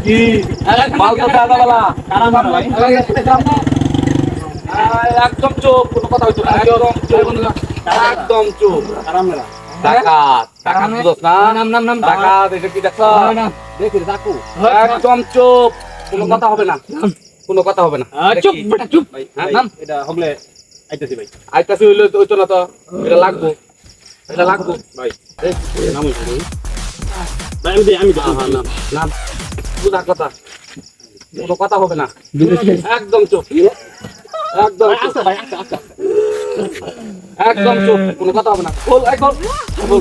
কি মাল তো দাদা বালা একদম চুপ, কোনো কথা হইতো না, একদম চুপ। ডাকাত ডাকাত বুঝছ না? ডাকাত এটা কি দেখছ? একদম চুপ, কোনো কথা হবে না, কোনো কথা হবে না। চুপ বেটা চুপ। নাম এটা হবলে আইতাছি ভাই, আইতাছি হইলো হইতো না তো, এটা লাগবো, এটা লাগবো ভাই। নাম হইছে ভাই, আমি নাম নাম বুঝা কথা, কোনো কথা হবে না, একদম চুপ, একদম আচ্ছা ভাই, আচ্ছা আচ্ছা, একদম চুপ, কোনো কথা হবে না। বল একদম বল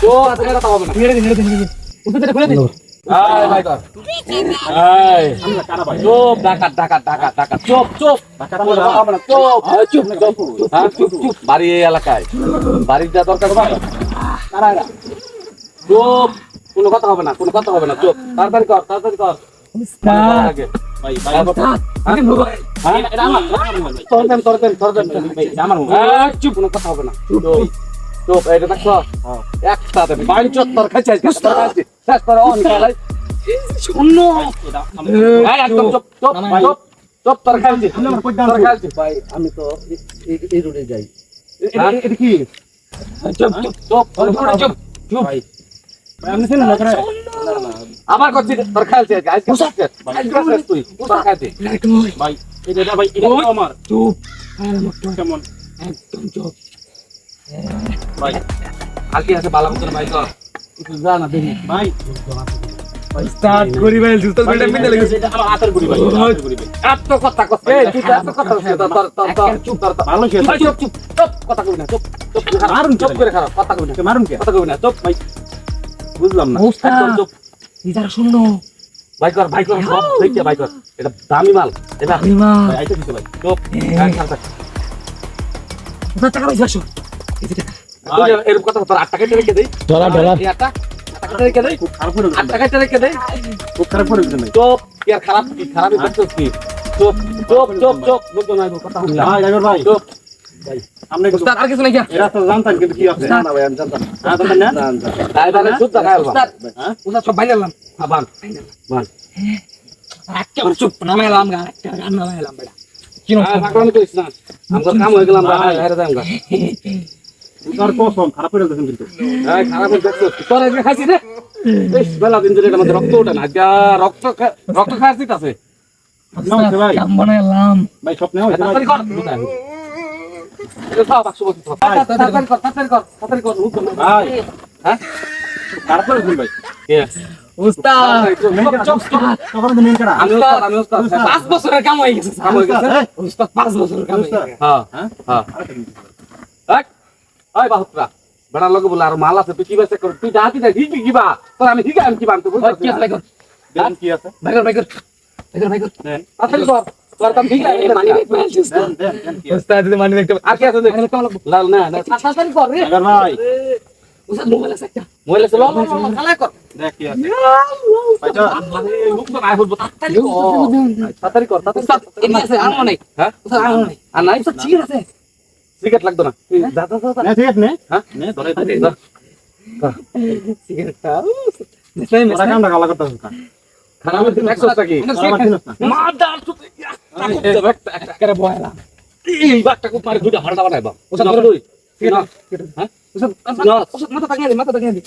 তো আজকে কথা হবে না। নেড়ে দে উঠে খুলে দে। আয় ভাই কর, আয় আমরা কারা ভাই, চুপ। ডাকাত ডাকাত ডাকাত ডাকাত, চুপ চুপ, ডাকাত হবে না, চুপ চুপ চুপ। হ্যাঁ চুপ চুপ, বাড়ি এই এলাকায় বাড়ির যা দরকার হবে কারা এরা, চুপ, কোনো কথা হবে না, কোনো কথা হবে না, চুপ। তাড়াতাড়ি কর, তাড়াতাড়ি কর। আগে ভাই ভাই এটা আমার চুপ, কোনো কথা হবে না, চুপ চুপ। এটা দেখছো একসাথে বাইন চত্বর খাইছে, শেষ করে অন খাই শূন্য, একদম চুপ চুপ চুপ চুপ। তোর খাইছি, তোর খাইছি ভাই, আমি তো এই রোডে যাই। এটা কি চুপ চুপ চুপ চুপ চুপ ভাই, আমি শুনে না করে আমার করছি, তোর খাইছে গাইস করছিস তুই, তোর খাইছে ভাই। এটা ভাই এটা আমার, চুপ কেমন, একদম চুপ ভাই। আর কি আছে বালা মতন ভাই, কর কিছু জানা দেখি ভাই। স্টার্ট করি ভাই, জুতা বেটা মিলে লাগছে, এটা আমার হাতের গুড়ি ভাই, হাতের গুড়ি ভাই। এত কথা কস এই তুই এত কথা কস, তোর চুপ কর, ভালো শেষ চুপ চুপ চুপ, কথা কইনা, চুপ চুপ, মারুন চুপ করে খারাপ, কথা কইনা, মারুন কে, কথা কইনা, চুপ ভাই। বুঝলাম না, একদম চুপ। ইদার শুনো ভাই, কর ভাই, কর সব দেখে ভাই, কর এটা দামি মাল, এটা দামি মাল ভাই, আইতে দিতে ভাই, চুপ থাক। ওটা টাকা পয়সা আসো, এই যে টাকা এরকম কথা, তোর 8 টাকা রেখে দেই, ডলার এই 8 টাকা রেখে দেই, খুব খারাপ করে 8 টাকা রেখে দেই, খুব খারাপ করে দিই। চুপ, কি আর খারাপ, কি খারাপই করছিস কি, চুপ চুপ চুপ চুপ, বুঝছো না কথা বললা ভাই, ড্রাইভার ভাই চুপ ভাই। আমনে উস্তাদ আর কিছু নাই, কি রাস্তা জানতাম কিন্তু কি আছে না ভাই, আমি জানতাম না, জানতাম না ড্রাইভারে শুদ্ধ খাইল উস্তাদ, উস্তাদ সব বাইনালাম বান বান, একটা চুপ নামাইলাম, একটা গান নামাইলাম বেটা, কি না ভাগলাম কইছ না, আমগো কাম হয়ে গেলাম, বাইরে যাই আমরা। তোর কসম খারাপ করে দিছেন কিন্তু, এই খারাপ করে দেখছো তোর, আজকে খাইছিস রে এই বেলা দিন ধরে আমাদের রক্ত ওঠে না, আজকে রক্ত রক্ত খাইছিস আছে ভাই, কাম বানাইলাম ভাই, স্বপ্নে হয় তাড়াতাড়ি কর, এটা সব 100 বছর তাড়াতাড়ি কর, তাড়াতাড়ি কর, তাড়াতাড়ি কর ভাই। হ্যাঁ খারাপ করে দিন ভাই, কে উস্তাদ, আমি উস্তাদ 5 বছরের কাম হয়ে গেছে, কাম হয়ে গেছে উস্তাদ, 5 বছরের কাম হয়ে গেছে। হ্যাঁ হ্যাঁ এক ওই বাহুতরা বেড়া লগে বলে আর মাল আছে, তুই কি ব্যবসা কর, তুই ডাকি না ঠিক কিবা তোর, আমি ঠিক আমি কি বানতে বুঝছ কি আছে কর, দেন কি আছে ভাইগর ভাইগর ভাইগর ভাইগর তাড়াতাড়ি কর, তোর কাম ঠিক আছে, মানি ব্যাগ ফেলছিস দেন দেন কি উস্তাদ যদি মানি ব্যাগ আর কি আছে দেখ, লাল না না তাড়াতাড়ি কর রে ভাইগর ভাই। উস্তাদ মোবাইল আছে, একটা মোবাইল আছে, লাল খালা কর, দেখ কি আছে ভাই, চল মুখ তো নাই বলবো, তাড়াতাড়ি কর, তাড়াতাড়ি কর, তাড়াতাড়ি এমনি আছে আর নাই, হ্যাঁ উস্তাদ আর নাই, আর নাই উস্তাদ ঠিক আছে, সিগারেট লাগতো না, তুই যা যা যা না সিগারেট নে, হ্যাঁ নে ধরে দে সিগারেট খাও, নেই ওরা কামটা গালা করতেছ না, খানা মধ্যে দেখছস কি মাদার চুপ, একটা করে বয়লা এই বাকটা খুব মারে, দুইটা হড়া বানাইবা ওসব ধরে লই সিগারেট, হ্যাঁ ওসব ওসব মাথা তাকিয়ে দে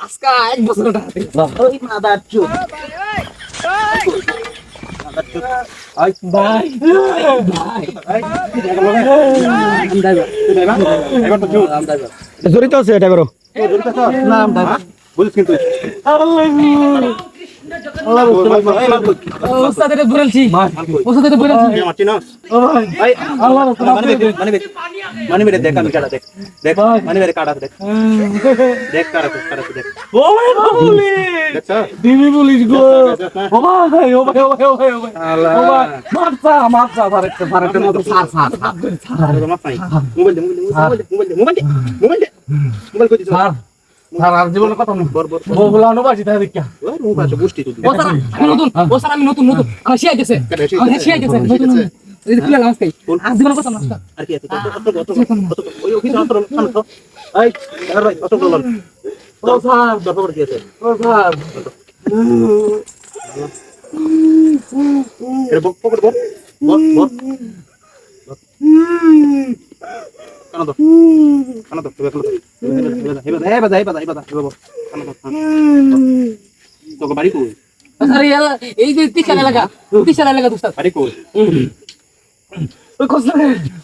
আজকা 1 বছর ওটা হাতে ওই মাদার চুপ আই ভাই ভাই এবার তো চুপ, জড়িত আছে এটা করো, জড়িত আছে না ড্রাইভার বলিস কিন্তু আল্লাহ উস্তাদ এটা বলছি, উস্তাদ এটা বলছি মার্টিনাস ও ভাই আল্লাহ মানি মেরে দেখ, আমি কাটা দেখ দেখ মানি মেরে কাটা দেখ দেখ কাটা দেখ, ও ভাই বলি দেখছ দিবি বলিস গো, ও ভাই ও ভাই ও ভাই ও ভাই ও ভাই আল্লাহ ও ভাই মারছা ফারেতে মত সার মাপ নাই, মোবাইল দে মোবাইল কই দিছ স্যার, আর জীবনের কথা না বলবো না বাসি তাই দেখা ওই মুবাসে গোষ্ঠী তুই ও স্যার আমি নতুন আমি শিয়াইতেছে নতুন এই যে প্লেন আজকে আর জীবনের কথা না আর কি আছে অত ওই অফিস অত এই ভাই অত বলন ও স্যার তোর খবর কি আছে ও স্যার এর পকেট বল বল বল কানা তো তুই কানা তো হেবা বল কানা তো তোকে বাড়ি কই স্যার এই যে তিশাল এলাকা উস্তাদ বাড়ি কই ওই কোস্তাদ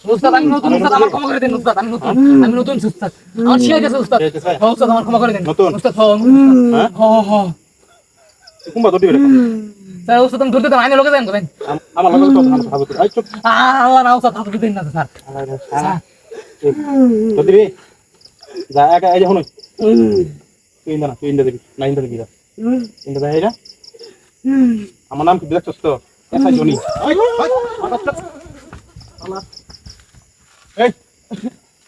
উস্তাদ আমি নতুন উস্তাদ আমার ক্ষমা করে দেন উস্তাদ আমি নতুন উস্তাদ আমার শিয়া গেছে উস্তাদ হ্যাঁ উস্তাদ আমার ক্ষমা করে দেন নতুন? উস্তাদ হ্যাঁ হ্যাঁ কুম্বা তো দিবে স্যার উস্তাদ আমি ধরতে আইনে লোকে দেন করেন আমার লাগে তো ভালো তো আই চুপ আল্লাহ না উস্তাদ হাত দিন না স্যার তো দিবি যা একা এই দেখুন তুই ইন্দা দিবি না ইন্দা দিবি ইন্দা দেয় না আমার নাম কি দেখছস তো একা জনি এই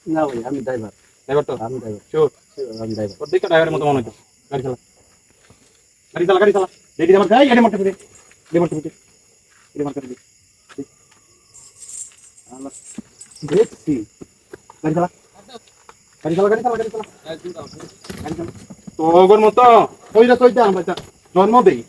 না ভাই আমি ড্রাইভার ড্রাইভার তো আমি ড্রাইভার চোর আমি ড্রাইভার ওর দিকে ড্রাইভারের মতো মনে হচ্ছে গাড়ি চালা দেখি আমার গাড়ি গাড়ি মারতে ফিরে গাড়ি মারতে ফিরে দেখছি গাড়ি চালা তোর মতো ওইটা জন্ম দেই